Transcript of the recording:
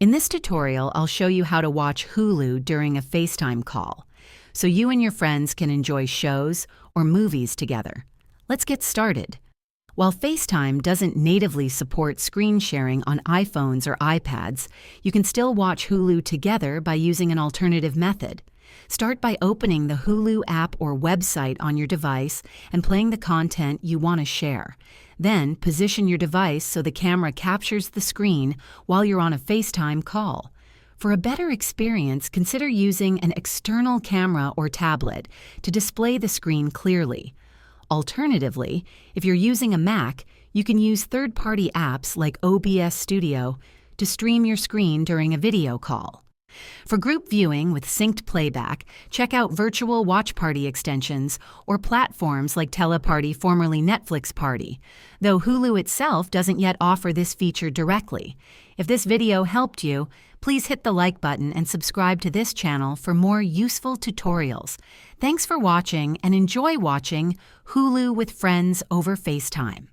In this tutorial, I'll show you how to watch Hulu during a FaceTime call, so you and your friends can enjoy shows or movies together. Let's get started. While FaceTime doesn't natively support screen sharing on iPhones or iPads, you can still watch Hulu together by using an alternative method. Start by opening the Hulu app or website on your device and playing the content you want to share. Then, position your device so the camera captures the screen while you're on a FaceTime call. For a better experience, consider using an external camera or tablet to display the screen clearly. Alternatively, if you're using a Mac, you can use third-party apps like OBS Studio to stream your screen during a video call. For group viewing with synced playback, check out virtual watch party extensions or platforms like Teleparty, formerly Netflix Party, though Hulu itself doesn't yet offer this feature directly. If this video helped you, please hit the like button and subscribe to this channel for more useful tutorials. Thanks for watching and enjoy watching Hulu with friends over FaceTime.